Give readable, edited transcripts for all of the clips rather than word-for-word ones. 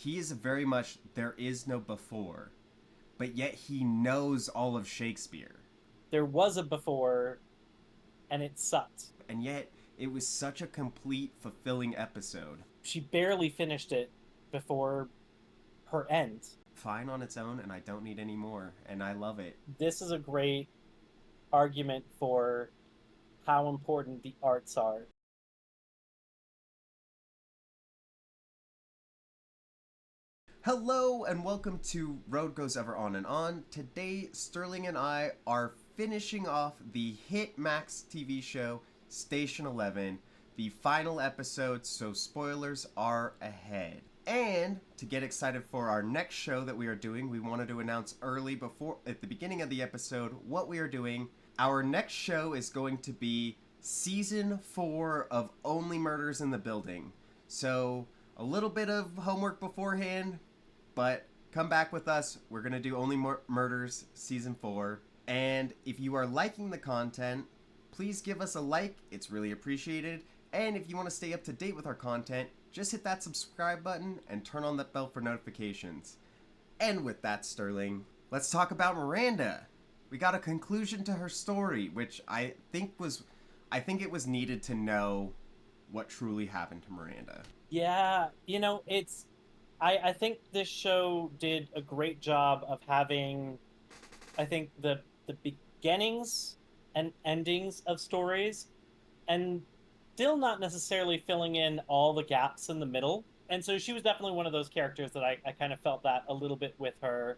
he is very much there is no before, but yet he knows all of Shakespeare. There was a before, and it sucked. And yet it was such a complete, fulfilling episode. She barely finished it before her end. Fine on its own, and I don't need any more, and I love it. This is a great argument for how important the arts are. Hello and welcome to Road Goes Ever On and On. Today, Sterling and I are finishing off the hit Max TV show Station 11, the final episode, so spoilers are ahead. And to get excited for our next show that we are doing, we wanted to announce early before at the beginning of the episode what we are doing. Our next show is going to be season 4 of Only Murders in the Building. So a little bit of homework beforehand, but come back with us. We're going to do Only Murders Season 4. And if you are liking the content, please give us a like. It's really appreciated. And if you want to stay up to date with our content, just hit that subscribe button and turn on that bell for notifications. And with that, Sterling, let's talk about Miranda. We got a conclusion to her story, which I think it was needed to know what truly happened to Miranda. Yeah, I think this show did a great job of having, I think, the beginnings and endings of stories, and still not necessarily filling in all the gaps in the middle. And so she was definitely one of those characters that I kind of felt that a little bit with her.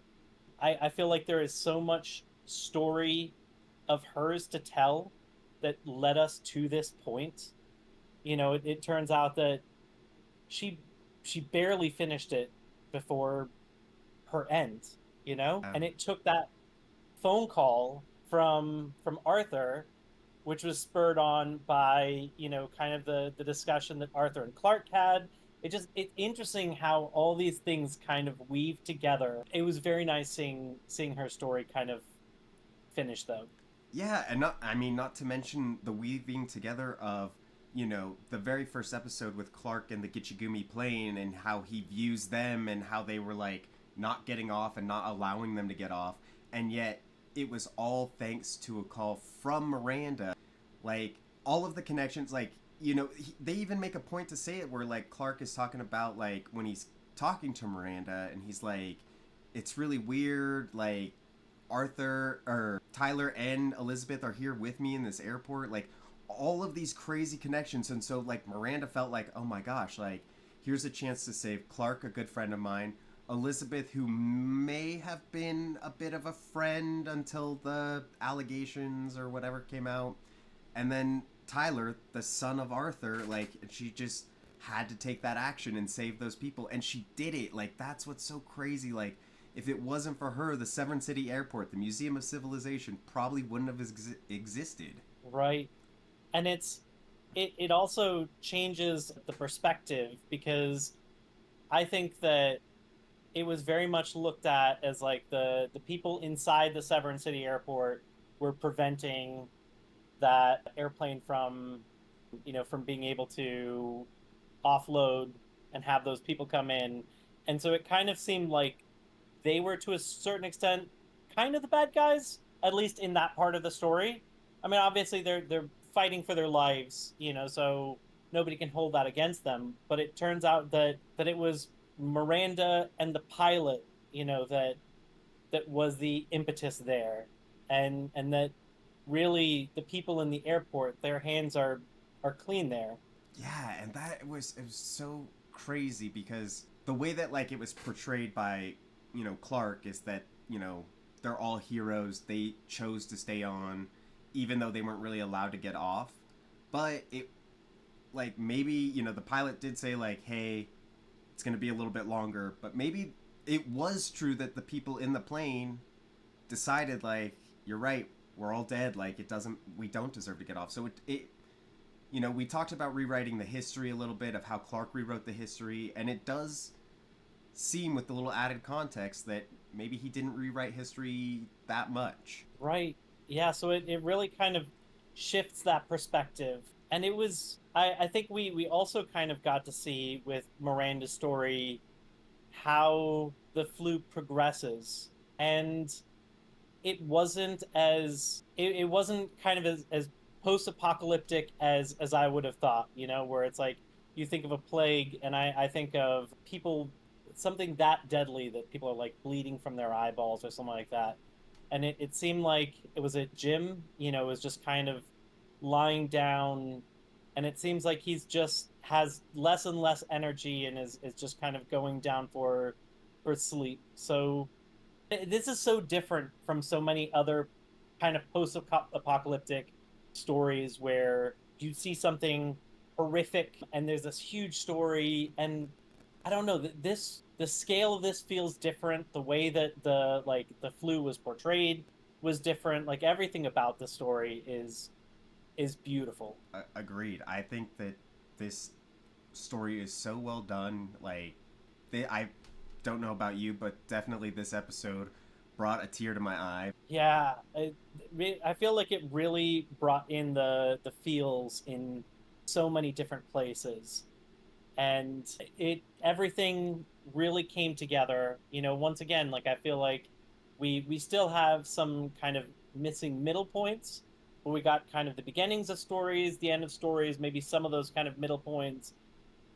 I feel like there is so much story of hers to tell that led us to this point. It turns out that she she barely finished it before her end, and it took that phone call from Arthur, which was spurred on by kind of the discussion that Arthur and Clark had. It's interesting how all these things kind of weave together. It was very nice seeing her story kind of finish, though. Yeah, and not to mention the weaving together of, the very first episode with Clark and the Gichigumi plane and how he views them and how they were like not getting off and not allowing them to get off, and yet it was all thanks to a call from Miranda. Like all of the connections, like they even make a point to say it where like Clark is talking about like when he's talking to Miranda and he's like, it's really weird, like Arthur or Tyler and Elizabeth are here with me in this airport, like all of these crazy connections. And so like Miranda felt like, oh my gosh, like here's a chance to save Clark, a good friend of mine, Elizabeth, who may have been a bit of a friend until the allegations or whatever came out, and then Tyler, the son of Arthur. Like she just had to take that action and save those people, and she did it. Like that's what's so crazy. Like if it wasn't for her, the Severn City Airport, the Museum of Civilization, probably wouldn't have existed. Right. And it also changes the perspective, because I think that it was very much looked at as like the people inside the Severn City Airport were preventing that airplane from being able to offload and have those people come in. And so it kind of seemed like they were, to a certain extent, kind of the bad guys, at least in that part of the story. I mean, obviously they're fighting for their lives, so nobody can hold that against them. But it turns out that it was Miranda and the pilot, that was the impetus there, and that really the people in the airport, their hands are clean there. Yeah, and it was so crazy because the way that like it was portrayed by Clark is that they're all heroes. They chose to stay on, even though they weren't really allowed to get off. But it, like maybe the pilot did say like, hey, it's gonna be a little bit longer. But maybe it was true that the people in the plane decided like, you're right, we're all dead. Like we don't deserve to get off. So it we talked about rewriting the history a little bit of how Clark rewrote the history, and it does seem with the little added context that maybe he didn't rewrite history that much. Right. Yeah, so it really kind of shifts that perspective. And it was, I think we also kind of got to see with Miranda's story how the flu progresses. And it wasn't kind of as post-apocalyptic as I would have thought, where it's like you think of a plague and I think of people, something that deadly that people are like bleeding from their eyeballs or something like that. And it seemed like it was a Jim, was just kind of lying down, and it seems like he's just has less and less energy and is just kind of going down for sleep. So this is so different from so many other kind of post-apocalyptic stories where you see something horrific and there's this huge story. And I don't know, the scale of this feels different. The way that the flu was portrayed was different. Like everything about the story is beautiful. Agreed. I think that this story is so well done. Like, I don't know about you, but definitely this episode brought a tear to my eye. Yeah, I feel like it really brought in the feels in so many different places, and it everything really came together. Once again, like I feel like we still have some kind of missing middle points, where we got kind of the beginnings of stories, the end of stories, maybe some of those kind of middle points,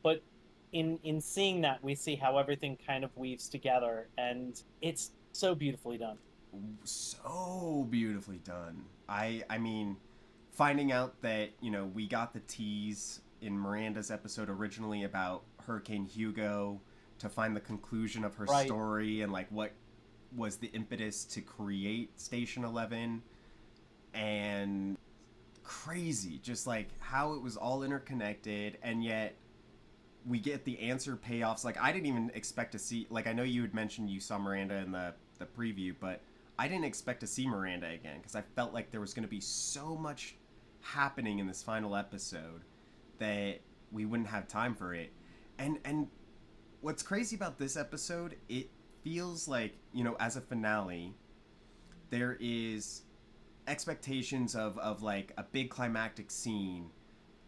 but in seeing that, we see how everything kind of weaves together, and it's so beautifully done. So beautifully done. I mean, finding out that, we got the tease in Miranda's episode originally about Hurricane Hugo, to find the conclusion of her Right. story and like what was the impetus to create Station 11, and crazy just like how it was all interconnected, and yet we get the answer payoffs. Like, I didn't even expect to see, like, I know you had mentioned you saw Miranda in the preview, but I didn't expect to see Miranda again because I felt like there was going to be so much happening in this final episode that we wouldn't have time for it. And what's crazy about this episode, it feels like, as a finale, there is expectations of like a big climactic scene.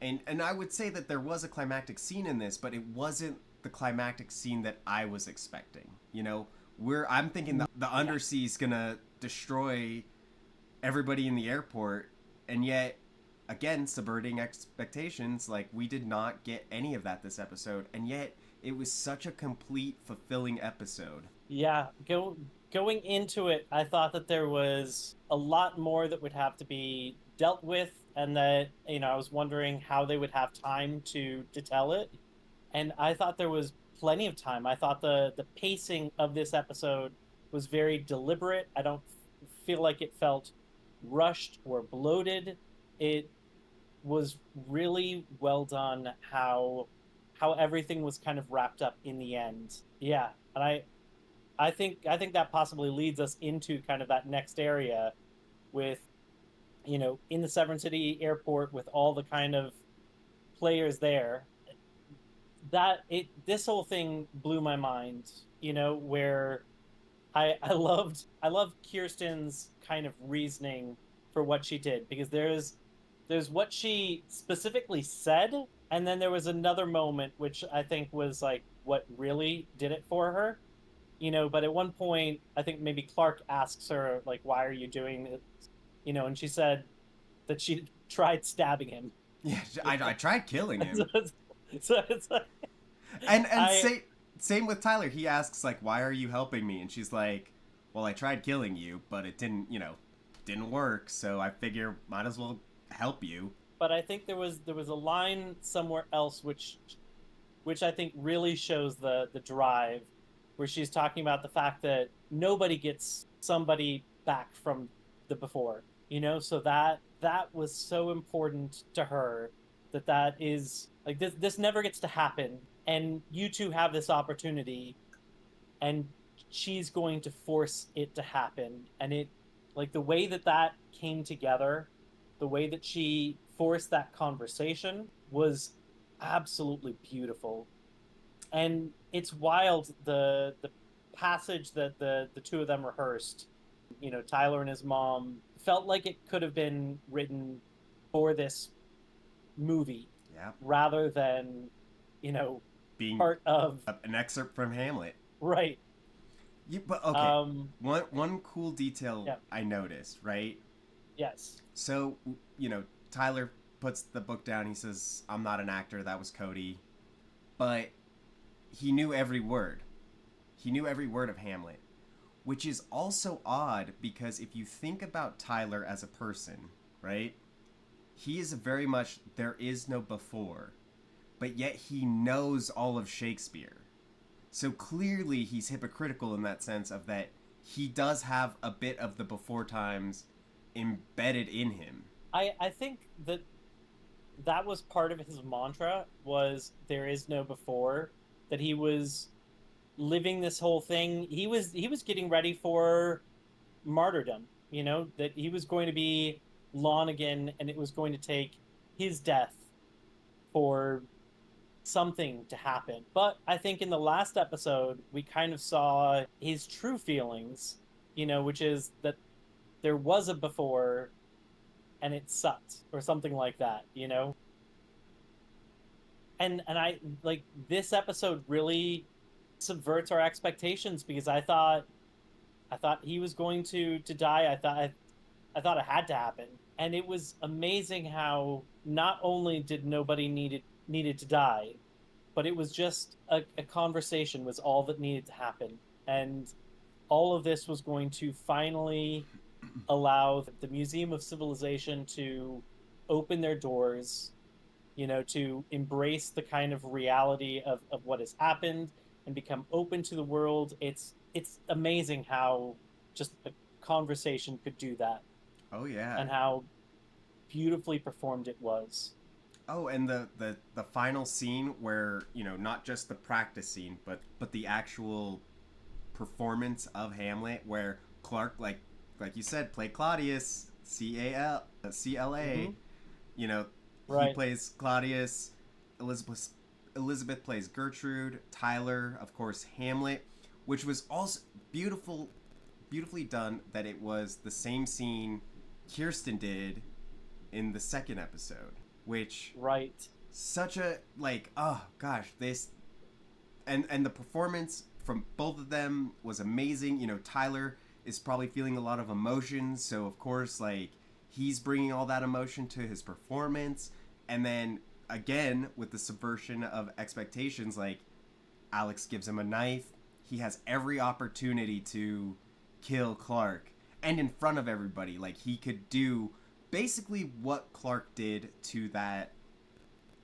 And I would say that there was a climactic scene in this, but it wasn't the climactic scene that I was expecting. I'm thinking the undersea's gonna destroy everybody in the airport, and yet, again, subverting expectations. Like, we did not get any of that this episode, and yet it was such a complete, fulfilling episode. Yeah, going into it, I thought that there was a lot more that would have to be dealt with, and that I was wondering how they would have time to tell it. And I thought there was plenty of time. I thought the pacing of this episode was very deliberate. I don't feel like it felt rushed or bloated. It was really well done how everything was kind of wrapped up in the end. Yeah, and I think that possibly leads us into kind of that next area with in the Severn City airport with all the kind of players there. This whole thing blew my mind, where I loved Kirsten's kind of reasoning for what she did, because there's what she specifically said, and then there was another moment which I think was like what really did it for her. But at one point, I think maybe Clark asks her, like, why are you doing it? And she said that she tried stabbing him. Yeah, I tried killing him. So it's like, and I same with Tyler. He asks, like, why are you helping me? And she's like, well, I tried killing you, but it didn't work, so I figure might as well help you. but I think there was a line somewhere else which I think really shows the drive, where she's talking about the fact that nobody gets somebody back from the before, so that was so important to her, that is like this never gets to happen, and you two have this opportunity, and she's going to force it to happen. And it, like, the way that came together, the way that she forced that conversation was absolutely beautiful. And it's wild, the passage that the two of them rehearsed, Tyler and his mom, felt like it could have been written for this movie, Yeah, rather than, being part of, an excerpt from Hamlet. Right. But okay, Um. one cool detail Yeah. I noticed, right? Yes. So, Tyler puts the book down. He says, "I'm not an actor. That was Cody." But he knew every word. He knew every word of Hamlet, which is also odd because if you think about Tyler as a person, right? He is very much there is no before, but yet he knows all of Shakespeare. So clearly he's hypocritical in that sense of that he does have a bit of the before times embedded in him. I think that that was part of his mantra was there is no before, that he was living this whole thing. He was getting ready for martyrdom, that he was going to be Lonigan and it was going to take his death for something to happen. But I think in the last episode we kind of saw his true feelings, which is that there was a before and it sucked or something like that. And I like this episode really subverts our expectations because I thought he was going to die. I thought it had to happen. And it was amazing how not only did nobody needed to die, but it was just a conversation was all that needed to happen. And all of this was going to finally allow the Museum of Civilization to open their doors, to embrace the kind of reality of what has happened and become open to the world. It's amazing how just a conversation could do that Oh yeah. and how beautifully performed it was. Oh, and the final scene where, not just the practice scene, but the actual performance of Hamlet where Clark like you said played Claudius, CLA. Mm-hmm. You know, he Right. plays Claudius, Elizabeth plays Gertrude, Tyler, of course, Hamlet, which was also beautifully done that it was the same scene Kirsten did in the second episode, which Right. such a oh gosh, this and the performance from both of them was amazing. Tyler is probably feeling a lot of emotions, so of course he's bringing all that emotion to his performance, and then again with the subversion of expectations, Alex gives him a knife. He has every opportunity to kill Clark, and in front of everybody, he could do basically what Clark did to that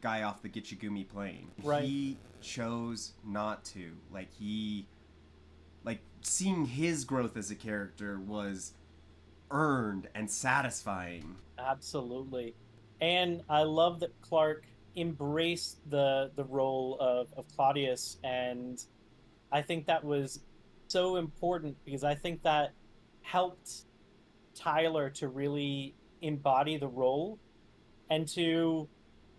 guy off the Gitchigumi plane. Right. He chose not to. Seeing his growth as a character was earned and satisfying. Absolutely. And I love that Clark embraced the role of Claudius, and I think that was so important because I think that helped Tyler to really embody the role and to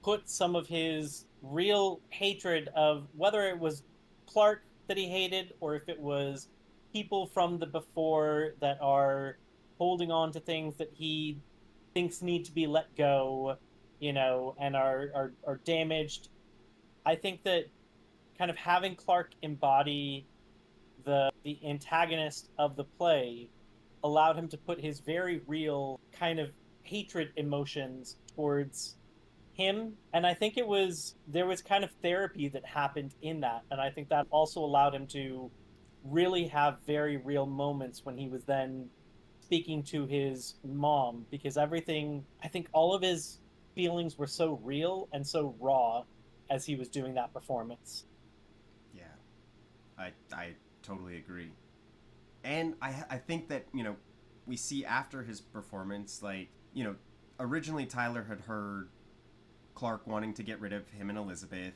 put some of his real hatred of whether it was Clark that he hated or if it was people from the before that are holding on to things that he thinks need to be let go, and are damaged. I think that kind of having Clark embody the antagonist of the play allowed him to put his very real kind of hatred emotions towards him. And I think there was kind of therapy that happened in that, and I think that also allowed him to really have very real moments when he was then speaking to his mom, because everything, I think all of his feelings were so real and so raw as he was doing that performance. Yeah, I totally agree. And I think that, we see after his performance, originally Tyler had heard Clark wanting to get rid of him and Elizabeth.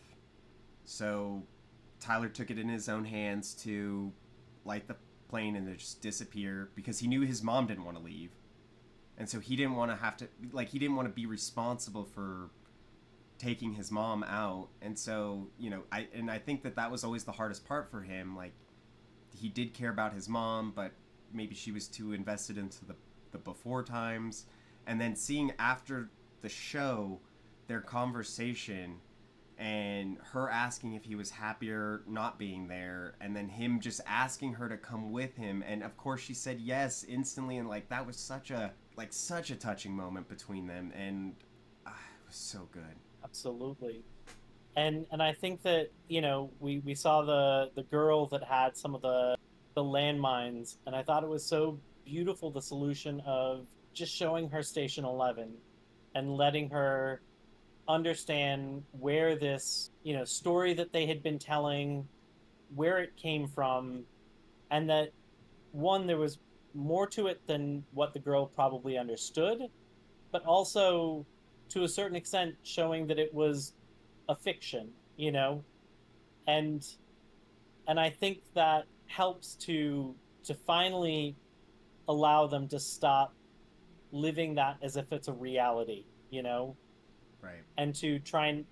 So Tyler took it in his own hands to light the plane and just disappear because he knew his mom didn't want to leave. And so he didn't want to have to, he didn't want to be responsible for taking his mom out. And so, I think that was always the hardest part for him. He did care about his mom, but maybe she was too invested into the before times. And then seeing after the show their conversation, and her asking if he was happier not being there, and then him just asking her to come with him, and of course she said yes instantly, and like that was such a touching moment between them, and it was so good. Absolutely. And I think that, we saw the girl that had some of the landmines, and I thought it was so beautiful, the solution of just showing her Station 11 and letting her understand where this, story that they had been telling, where it came from, and that, one, there was more to it than what the girl probably understood, but also, to a certain extent, showing that it was a fiction, and I think that helps to finally allow them to stop living that as if it's a reality, Right. and to try and,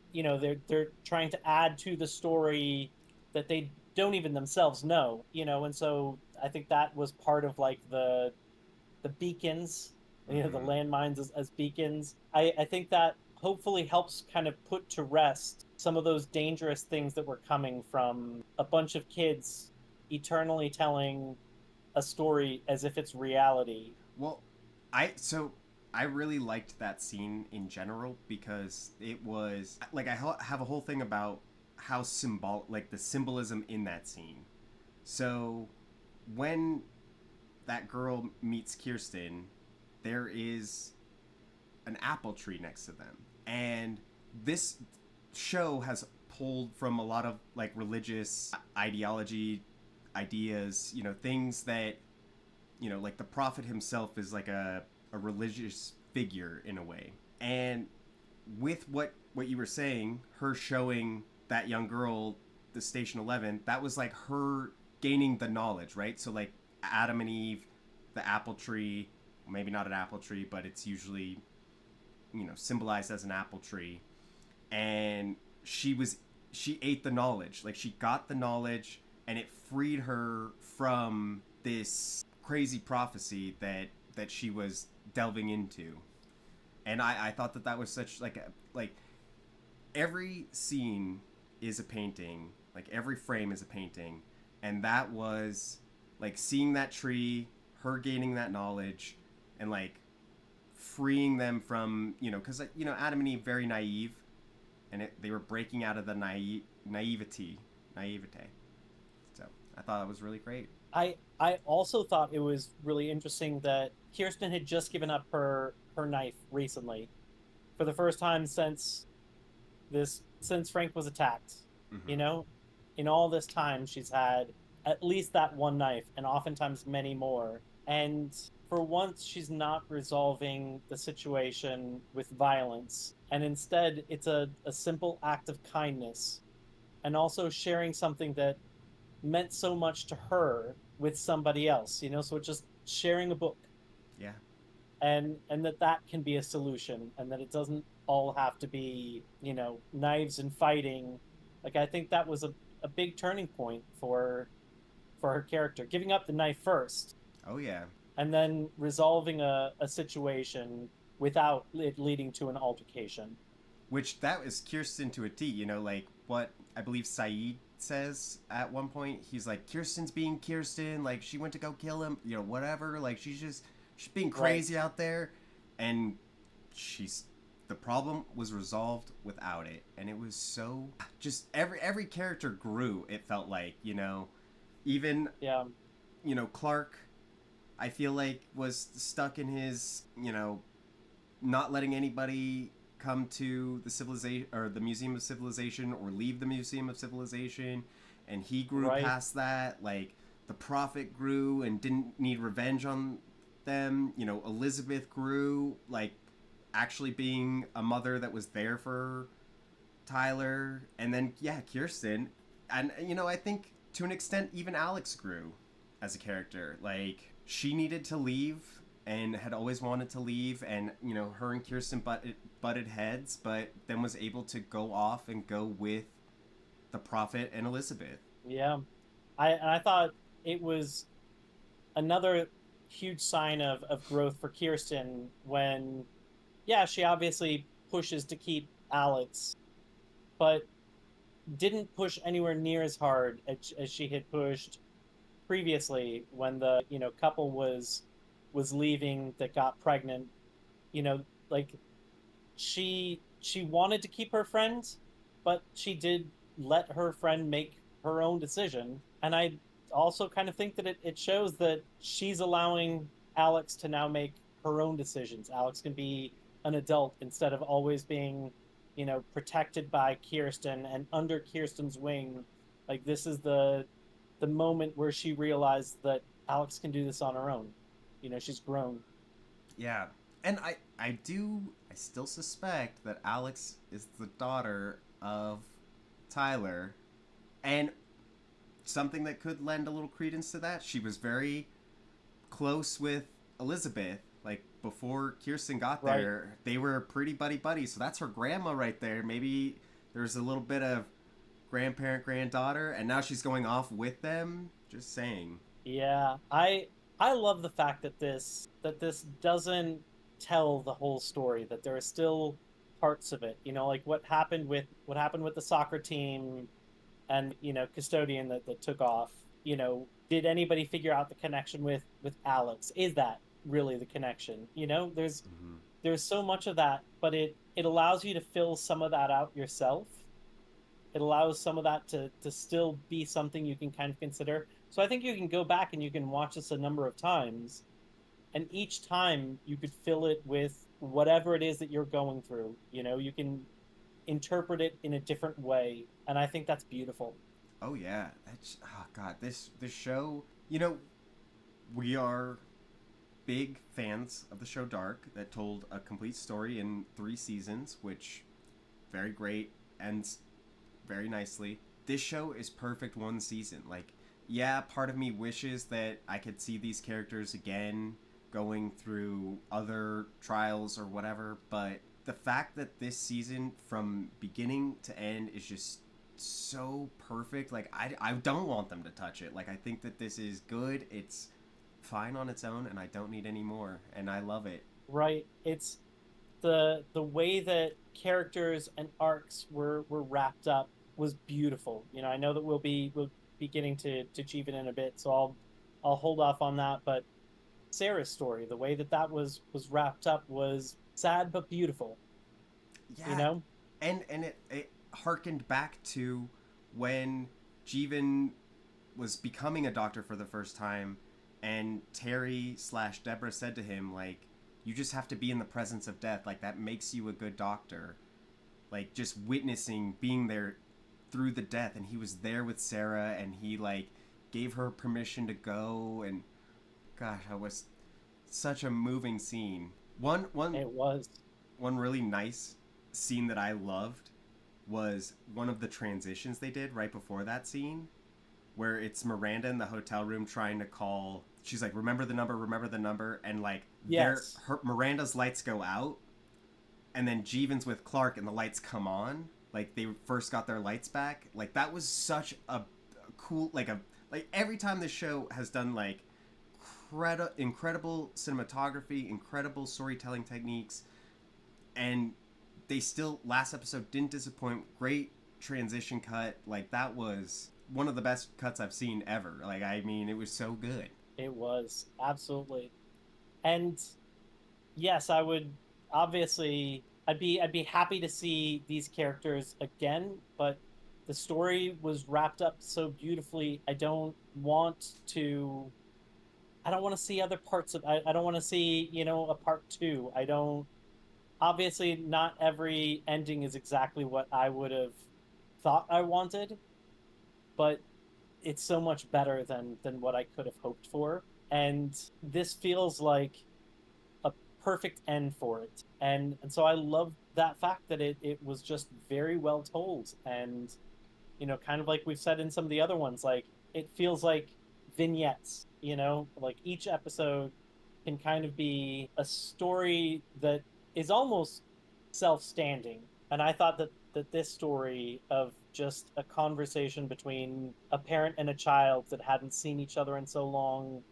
they're trying to add to the story that they don't even themselves know, and so I think that was part of like the beacons, the Mm-hmm. landmines as beacons. I think that hopefully helps kind of put to rest some of those dangerous things that were coming from a bunch of kids eternally telling a story as if it's reality. Well, I really liked that scene in general because it was like have a whole thing about how like the symbolism in that scene. So when that girl meets Kirsten, there is an apple tree next to them. And this show has pulled from a lot of like religious ideology, ideas, things that, like the prophet himself is like a religious figure in a way. And with what you were saying, her showing that young girl the Station 11, that was like her gaining the knowledge, right? So like Adam and Eve, the apple tree, maybe not an apple tree, but it's usually, symbolized as an apple tree. And she ate the knowledge. Like she got the knowledge and it freed her from this crazy prophecy that she was delving into. And I thought that was such like every scene is a painting, like every frame is a painting, and that was like seeing that tree, her gaining that knowledge, and like freeing them from, because Adam and Eve very naive, and they were breaking out of the naivete. So I thought it was really great. I also thought it was really interesting that Kirsten had just given up her knife recently for the first time since Frank was attacked. You Mm-hmm. know, in all this time, she's had at least that one knife, and oftentimes many more. And for once, she's not resolving the situation with violence, and instead, it's a simple act of kindness, and also sharing something that meant so much to her with somebody else. So it's just sharing a book, Yeah. and that can be a solution, and that it doesn't all have to be, knives and fighting. Like, I think that was a big turning point for her character, giving up the knife first Oh yeah. and then resolving a situation without it leading to an altercation. Which that was Kirsten to a T. Like what I believe Saeed says at one point. He's like, Kirsten's being Kirsten. Like she went to go kill him. Whatever. Like she's being Right. crazy out there, and she's the problem was resolved without it, and it was so just every character grew. It felt like even Yeah. Clark. I feel like was stuck in his not letting anybody come to the civilization or the Museum of Civilization or leave the Museum of Civilization, and he grew Right. past that. Like the prophet grew and didn't need revenge on them. Elizabeth grew like actually being a mother that was there for Tyler, and then yeah, Kirsten, and I think to an extent even Alex grew as a character. Like she needed to leave and had always wanted to leave, and her and Kirsten butted heads, but then was able to go off and go with the prophet and Elizabeth. Yeah. I thought it was another huge sign of growth for Kirsten when, yeah, she obviously pushes to keep Alex, but didn't push anywhere near as hard as she had pushed previously when the couple was leaving that got pregnant. Like she wanted to keep her friend, but she did let her friend make her own decision. And I also kind of think that it shows that she's allowing Alex to now make her own decisions. Alex can be an adult instead of always being, protected by Kirsten and under Kirsten's wing. Like this is the moment where she realized that Alex can do this on her own. She's grown. Yeah. And I still suspect that Alex is the daughter of Tyler. And something that could lend a little credence to that, she was very close with Elizabeth. Like before Kirsten got there, right. They were pretty buddy. So that's her grandma right there. Maybe there's a little bit of grandparent, granddaughter, and now she's going off with them. Just saying. Yeah, I love the fact that this doesn't tell the whole story. That there are still parts of it. Like what happened with the soccer team, and custodian that took off. Did anybody figure out the connection with Alex? Is that really the connection? There's so much of that, but it allows you to fill some of that out yourself. It allows some of that to still be something you can kind of consider. So I think you can go back and you can watch this a number of times, and each time you could fill it with whatever it is that you're going through. You can interpret it in a different way, and I think that's beautiful. Oh yeah, God, this show. We are big fans of the show Dark, that told a complete story in 3 seasons, which very great, ends very nicely. This show is perfect one season. Like, yeah, part of me wishes that I could see these characters again going through other trials or whatever, but the fact that this season from beginning to end is just so perfect, like I don't want them to touch it. Like, I think that this is good, it's fine on its own, and I don't need any more, and I love it. Right. It's the way that characters and arcs were wrapped up was beautiful. I know that we'll be getting to Jeevan in a bit, so I'll hold off on that. But Sarah's story, the way that was wrapped up, was sad but beautiful. Yeah. And it harkened back to when Jeevan was becoming a doctor for the first time, and Terry/Deborah said to him, like, you just have to be in the presence of death. Like, that makes you a good doctor. Like, just witnessing, being there through the death. And he was there with Sarah, and he, like, gave her permission to go. And, gosh, it was such a moving scene. It was. One really nice scene that I loved was one of the transitions they did right before that scene, where it's Miranda in the hotel room trying to call. She's like, remember the number, and like, yes, Miranda's lights go out, and then Jeevan's with Clark and the lights come on, like they first got their lights back. Like, that was such a cool, like every time this show has done like incredible cinematography, incredible storytelling techniques, and they still, last episode didn't disappoint. Great transition cut. Like, that was one of the best cuts I've seen ever. Like, I mean, it was so good. It was, absolutely. And yes, I would obviously, I'd be happy to see these characters again, but the story was wrapped up so beautifully. I don't want to see other parts of. I don't want to see a part 2. I don't. Obviously, not every ending is exactly what I would have thought I wanted, but it's so much better than what I could have hoped for. And this feels like a perfect end for it. And so I love that fact that it was just very well told. And, kind of like we've said in some of the other ones, like, it feels like vignettes, like each episode can kind of be a story that is almost self-standing. And I thought that this story of just a conversation between a parent and a child that hadn't seen each other in so long,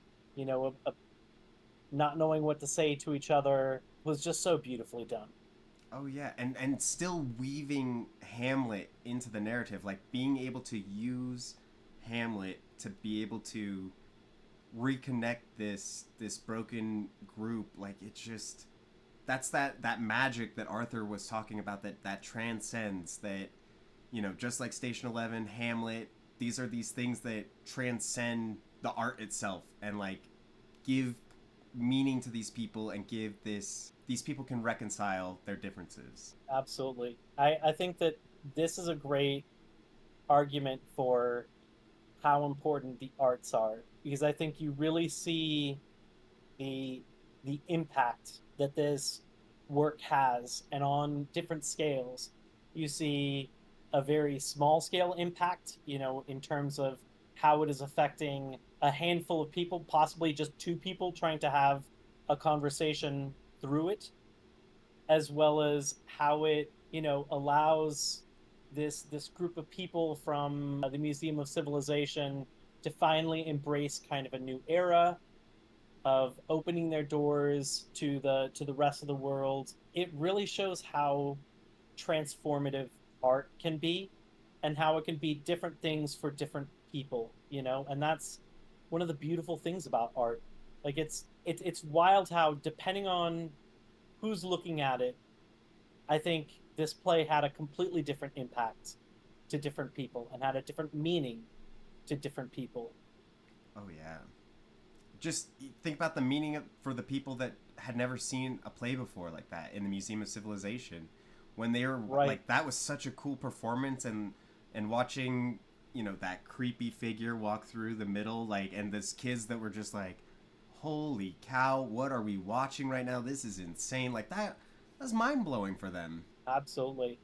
not knowing what to say to each other, was just so beautifully done. Oh yeah, and still weaving Hamlet into the narrative, like being able to use Hamlet to be able to reconnect this broken group. Like it's just, that's that magic that Arthur was talking about, that transcends, that, you know, just like Station 11, Hamlet, these are these things that transcend the art itself and like give meaning to these people and give this, these people can reconcile their differences. Absolutely. I think that this is a great argument for how important the arts are, because I think you really see the the impact that this work has, and on different scales. You see a very small scale impact, in terms of how it is affecting a handful of people, possibly just two people trying to have a conversation through it, as well as how it, allows this group of people from the Museum of Civilization to finally embrace kind of a new era of opening their doors to the rest of the world. It really shows how transformative art can be, and how it can be different things for different people, and that's one of the beautiful things about art. Like it's wild how, depending on who's looking at it, I think this play had a completely different impact to different people and had a different meaning to different people. Oh yeah, just think about the meaning of, for the people that had never seen a play before like that in the Museum of Civilization, when they were Right. like, that was such a cool performance, and watching, you know, that creepy figure walk through the middle, like, and this kids that were just like, holy cow, what are we watching right now, this is insane, like that's mind-blowing for them. Absolutely.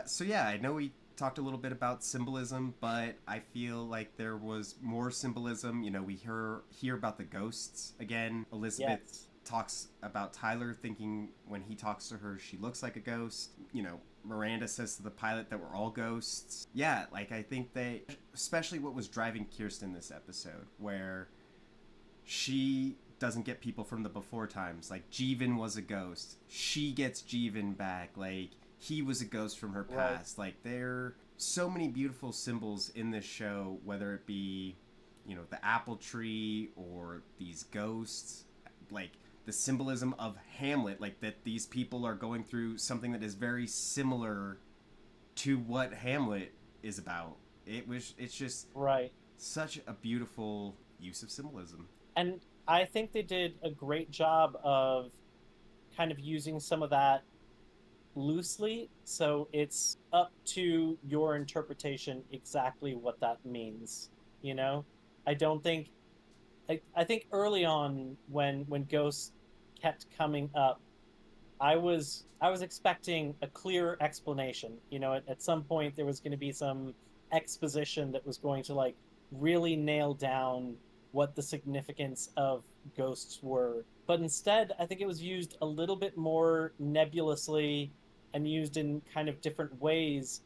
So yeah, I know we talked a little bit about symbolism, but I feel like there was more symbolism. You know, we hear about the ghosts again. Elizabeth Yes. talks about Tyler thinking when he talks to her she looks like a ghost. You know, Miranda says to the pilot that we're all ghosts. Yeah, like I think they, especially what was driving Kirsten this episode, where she doesn't get people from the before times. Like Jeevan was a ghost. She gets Jeevan back. Like he was a ghost from her Right. past. Like there are so many beautiful symbols in this show, whether it be, you know, the apple tree or these ghosts, like the symbolism of Hamlet, like that these people are going through something that is very similar to what Hamlet is about. It's just Right. such a beautiful use of symbolism. And I think they did a great job of kind of using some of that loosely. So it's up to your interpretation exactly what that means. You know, I don't think I think early on, when ghosts kept coming up, I was expecting a clear explanation. At some point there was going to be some exposition that was going to like really nail down what the significance of ghosts were. But instead, I think it was used a little bit more nebulously and used in kind of different ways.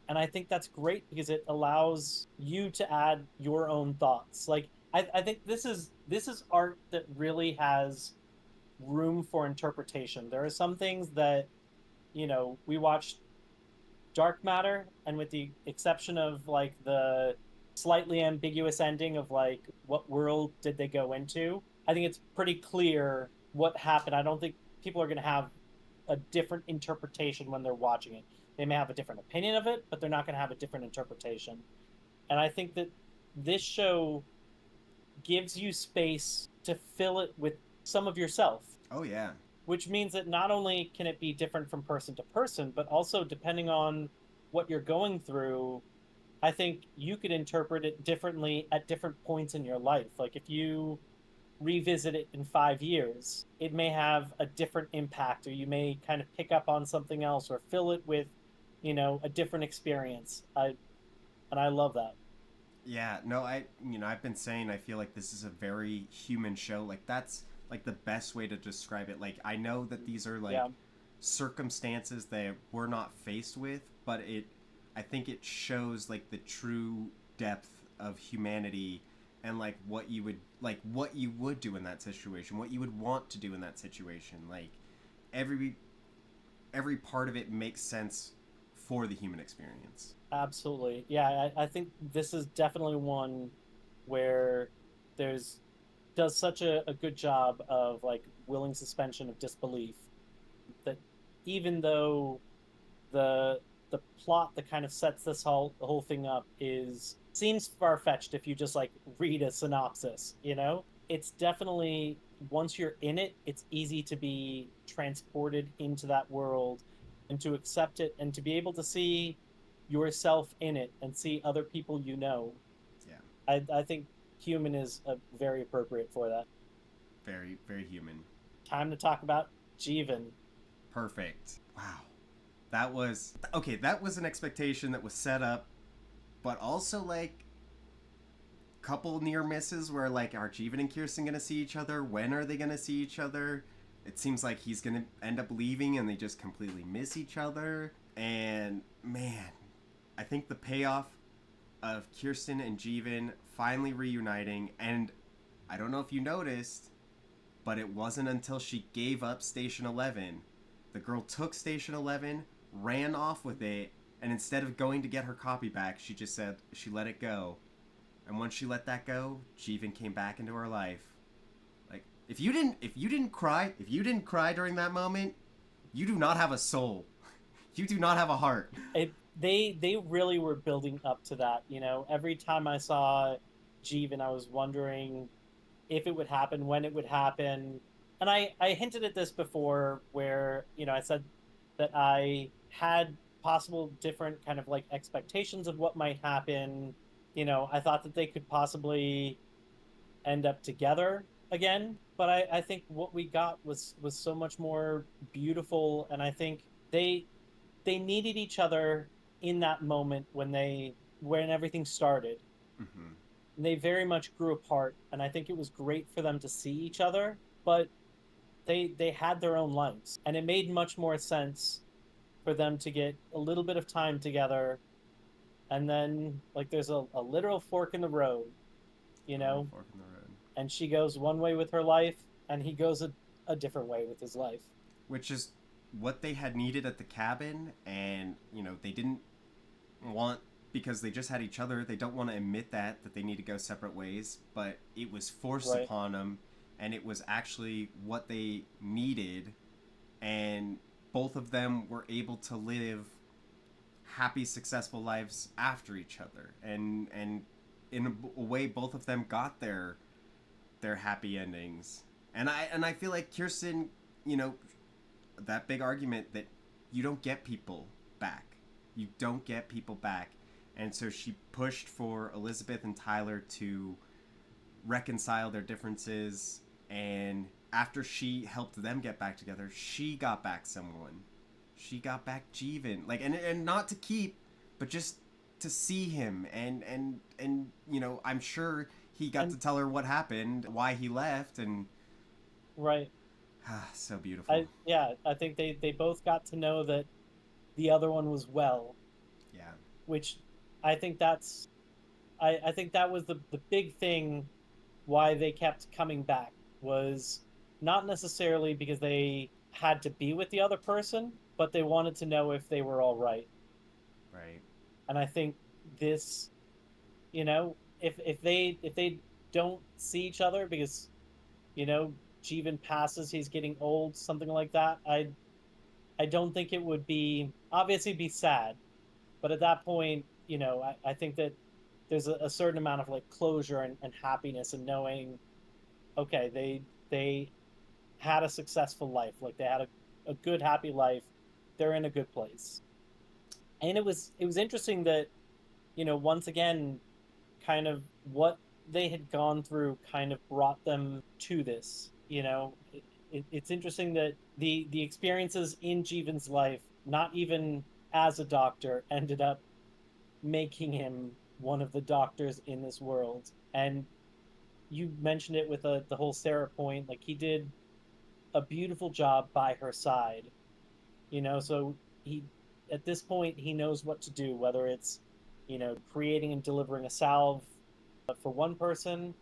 And I think that's great because it allows you to add your own thoughts. Like I think this is art that really has room for interpretation. There are some things that, we watched Dark Matter, and with the exception of like the slightly ambiguous ending of like what world did they go into, I think it's pretty clear what happened. I don't think people are going to have a different interpretation when they're watching it. They may have a different opinion of it, but they're not going to have a different interpretation. And I think that this show gives you space to fill it with some of yourself, Oh yeah. which means that not only can it be different from person to person, but also depending on what you're going through, I think you could interpret it differently at different points in your life. Like if you revisit it in 5 years, it may have a different impact, or you may kind of pick up on something else or fill it with, a different experience. And I love that. Yeah, no, I've been saying I feel like this is a very human show. Like that's like the best way to describe it. Like I know that these are like Yeah. circumstances that we're not faced with, but I think it shows like the true depth of humanity, and like what you would do in that situation, what you would want to do in that situation. Like every every part of it makes sense for the human experience. Absolutely. Yeah, I think this is definitely one where there's does such a good job of like willing suspension of disbelief that even though the the plot that kind of sets this the whole thing up is seems far-fetched if you just like read a synopsis, you know? It's definitely once you're in it, it's easy to be transported into that world and to accept it and to be able to see yourself in it and see other people you know. Yeah, I think human is very appropriate for that. very, very human. Time to talk about Jeevan. Perfect. Wow. That was okay. That was an expectation that was set up, but also like couple near misses where like are Jeevan and Kirsten gonna see each other? When are they gonna see each other? It seems like he's gonna end up leaving and they just completely miss each other. And man, I think the payoff of Kirsten and Jeevan finally reuniting, and I don't know if you noticed, but it wasn't until she gave up Station 11. The girl took Station 11, ran off with it, and instead of going to get her copy back, she just said she let it go. And once she let that go, Jeevan came back into her life. Like if you didn't cry during that moment, you do not have a soul. You do not have a heart. They really were building up to that, you know. Every time I saw Jeevan, I was wondering if it would happen, when it would happen. And I hinted at this before where, you know, I said that I had possible different kind of like expectations of what might happen. You know, I thought that they could possibly end up together again, but I think what we got was so much more beautiful, and I think they needed each other in that moment when everything started. Mm-hmm. They very much grew apart, and I think it was great for them to see each other, but they had their own lives, and it made much more sense for them to get a little bit of time together, and then like there's a literal fork in the road, you know, Fork in the road. and she goes one way with her life, and he goes a different way with his life. Which is what they had needed at the cabin, and you know they didn't want, because they just had each other, they don't want to admit that they need to go separate ways, but it was forced Right. upon them, and it was actually what they needed, and both of them were able to live happy, successful lives after each other, and in a way both of them got their happy endings. And I feel like Kirsten, you know, that big argument that you don't get people back. You don't get people back. And so she pushed for Elizabeth and Tyler to reconcile their differences, and after she helped them get back together, she got back someone. She got back Jeevan. Like and not to keep, but just to see him, and you know, I'm sure he got And to tell her what happened, why he left, and right. so beautiful. I think they both got to know that the other one was well, Yeah. which I think that's I think that was the big thing why they kept coming back was not necessarily because they had to be with the other person, but they wanted to know if they were all right. Right. And I think this, you know, if they don't see each other because, you know, Jeevan passes, he's getting old, something like that, I don't think it would be obviously be sad, but at that point, you know, I think that there's a certain amount of like closure and happiness and knowing, okay, they had a successful life, like they had a good happy life, they're in a good place. And it was interesting that, you know, once again, kind of what they had gone through kind of brought them to this, you know. It's interesting that the experiences in Jeevan's life, not even as a doctor, ended up making him one of the doctors in this world. And you mentioned it with the whole Sarah point, like he did a beautiful job by her side, you know. So he at this point he knows what to do, whether it's, you know, creating and delivering a salve for one person,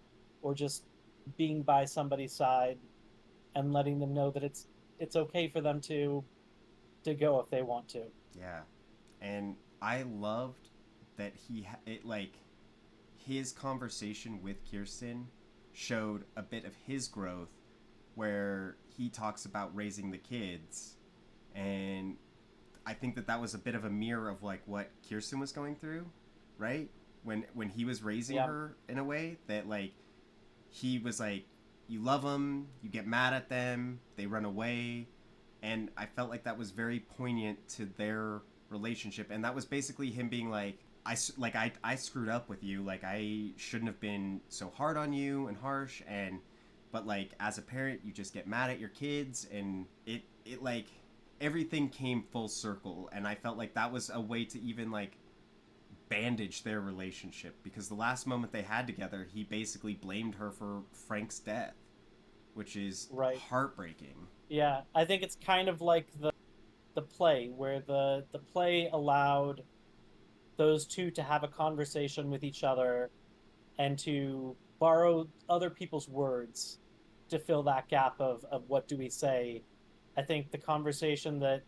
or just being by somebody's side and letting them know that it's okay for them to to go if they want to. Yeah, and I loved that his conversation with Kirsten showed a bit of his growth, where he talks about raising the kids, and I think that was a bit of a mirror of like what Kirsten was going through, right? When he was raising Yeah. her in a way that like he was like, you love them, you get mad at them, they run away, and I felt like that was very poignant to their relationship, and that was basically him being like, I screwed up with you, like I shouldn't have been so hard on you and harsh, and but like as a parent you just get mad at your kids, and it like everything came full circle, and I felt like that was a way to even like bandage their relationship, because the last moment they had together he basically blamed her for Frank's death, which is Right. heartbreaking. Yeah, I think it's kind of like the play where the play allowed those two to have a conversation with each other and to borrow other people's words to fill that gap of what do we say. I think the conversation that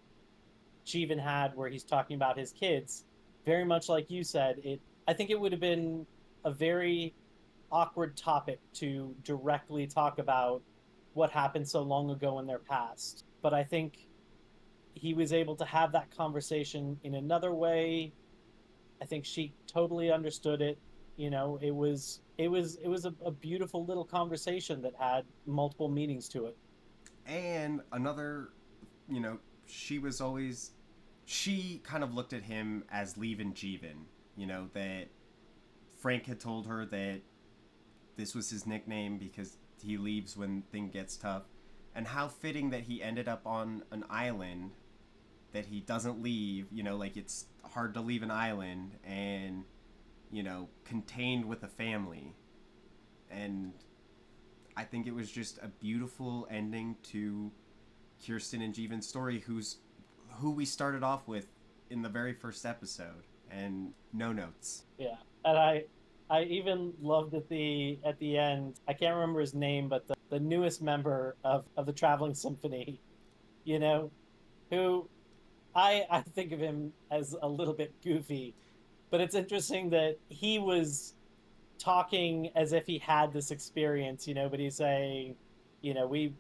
Jeevan had where he's talking about his kids, very much like you said, I think it would have been a very awkward topic to directly talk about what happened so long ago in their past. But I think he was able to have that conversation in another way. I think she totally understood it. It was a beautiful little conversation that had multiple meanings to it. And another, you know, she was always, she kind of looked at him as leaving Jeevan, that Frank had told her that this was his nickname because he leaves when thing gets tough, and how fitting that he ended up on an island, that he doesn't leave, like it's hard to leave an island, and contained with a family. And I think it was just a beautiful ending to Kirsten and Jeevan's story, who we started off with in the very first episode, and no notes. Yeah, and I even loved at the end. I can't remember his name, but the newest member of the traveling symphony, you know, who I think of him as a little bit goofy, but it's interesting that he was talking as if he had this experience, but he's saying, we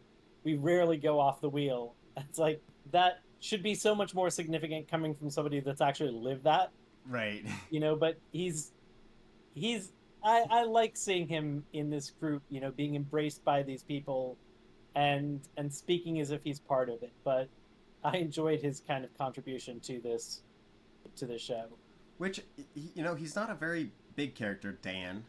rarely go off the wheel. It's like that should be so much more significant coming from somebody that's actually lived that, Right. but he's I like seeing him in this group, being embraced by these people and speaking as if he's part of it. But I enjoyed his kind of contribution to this show. Which, he's not a very big character, Dan.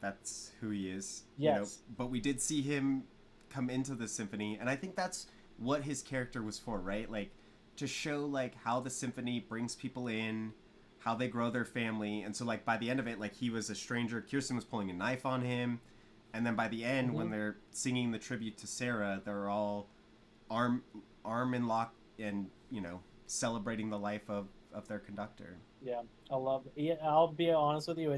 That's who he is. Yes. But we did see him come into the symphony, and I think that's what his character was for, right? Like, to show, like, how the symphony brings people in, how they grow their family. And so, like, by the end of it, like, he was a stranger. Kirsten was pulling a knife on him. And then by the end, when they're singing the tribute to Sarah, they're all arm in lock and, celebrating the life of their conductor. Yeah, I love it. Yeah, I'll be honest with you.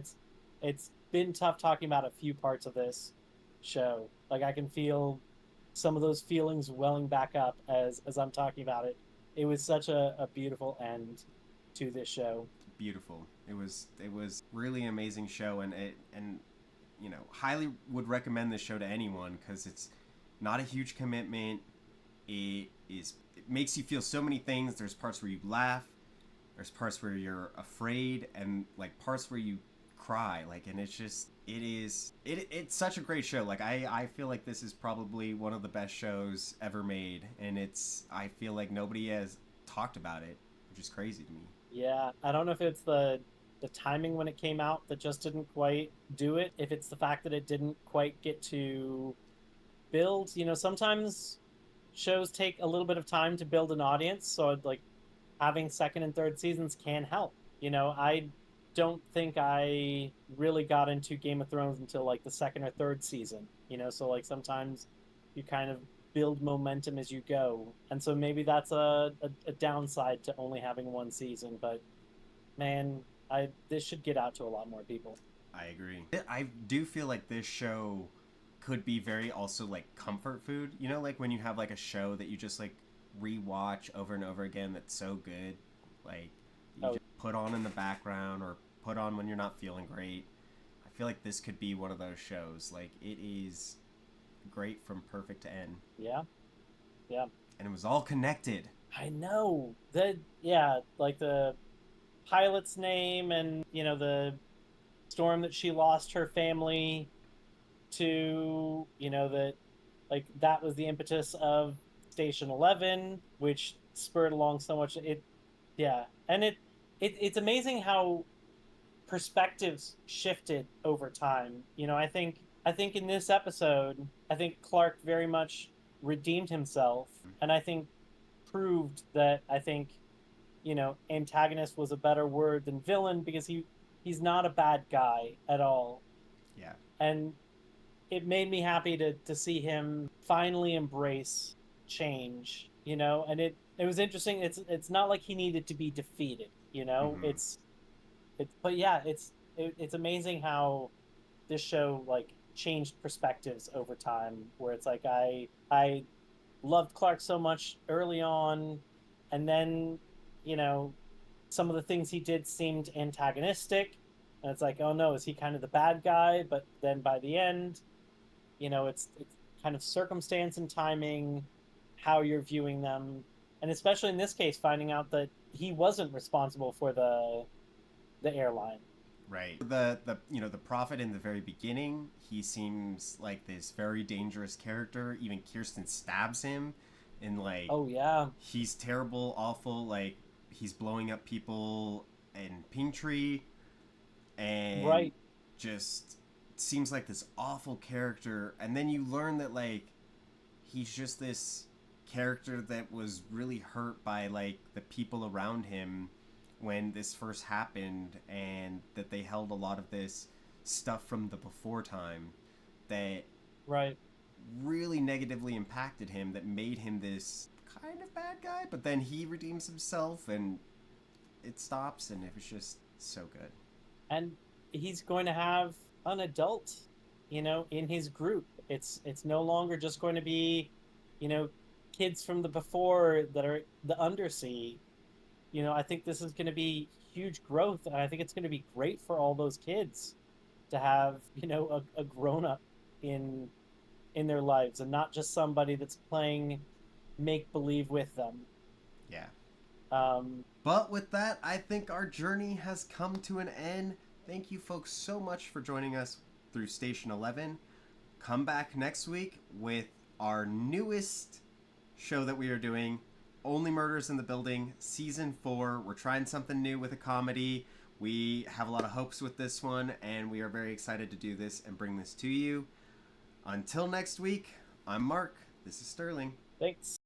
It's been tough talking about a few parts of this show. Like I can feel some of those feelings welling back up as I'm talking about it. It was such a beautiful end to this show. Beautiful. It was really an amazing show, and highly would recommend this show to anyone, because it's not a huge commitment. It makes you feel so many things. There's parts where you laugh, there's parts where you're afraid, and like parts where you cry, like, and it's such a great show. Like I feel like this is probably one of the best shows ever made, and I feel like nobody has talked about it, which is crazy to me. Yeah, I don't know if it's the timing when it came out that just didn't quite do it, if it's the fact that it didn't quite get to build. Sometimes shows take a little bit of time to build an audience, so like having second and third seasons can help. I don't think I really got into Game of Thrones until like the second or third season. So like sometimes you kind of build momentum as you go, and so maybe that's a downside to only having one season. But man, this should get out to a lot more people. I agree. I do feel like this show could be very also like comfort food. Like when you have like a show that you just like rewatch over and over again that's so good. Like, you Oh, just put on in the background or put on when you're not feeling great. I feel like this could be one of those shows. Like, it is great from perfect to end. yeah, yeah. And it was all connected. I know that. Yeah, like the pilot's name, and the storm that she lost her family to. That, like, that was the impetus of Station 11, which spurred along so much. Yeah, and it's amazing how perspectives shifted over time. I think in this episode, I think Clark very much redeemed himself, and I think proved that I think antagonist was a better word than villain, because he's not a bad guy at all. Yeah. And it made me happy to see him finally embrace change, and it was interesting. It's not like he needed to be defeated, Mm-hmm. it's but yeah, it's amazing how this show like changed perspectives over time, where it's like I loved Clark so much early on, and then you know some of the things he did seemed antagonistic, and it's like, oh no, is he kind of the bad guy? But then by the end, it's kind of circumstance and timing, how you're viewing them, and especially in this case, finding out that he wasn't responsible for the airline. Right. The prophet in the very beginning, he seems like this very dangerous character. Even Kirsten stabs him, and like Oh yeah, he's terrible, awful. Like he's blowing up people in Pinktree, and right, just seems like this awful character. And then you learn that like he's just this character that was really hurt by like the people around him when this first happened, and that they held a lot of this stuff from the before time that right. really negatively impacted him, that made him this kind of bad guy. But then he redeems himself, and it stops, and it was just so good. And he's going to have an adult, in his group. It's no longer just going to be, you know, kids from the before that are the undersea. I think this is going to be huge growth, and I think it's going to be great for all those kids to have, a grown up in their lives, and not just somebody that's playing make believe with them. Yeah. Um, But with that, I think our journey has come to an end. Thank you folks so much for joining us through Station 11. Come back next week with our newest show that we are doing, Only Murders in the Building, Season 4. We're trying something new with a comedy. We have a lot of hopes with this one, and we are very excited to do this and bring this to you. Until next week, I'm Mark. This is Sterling. Thanks.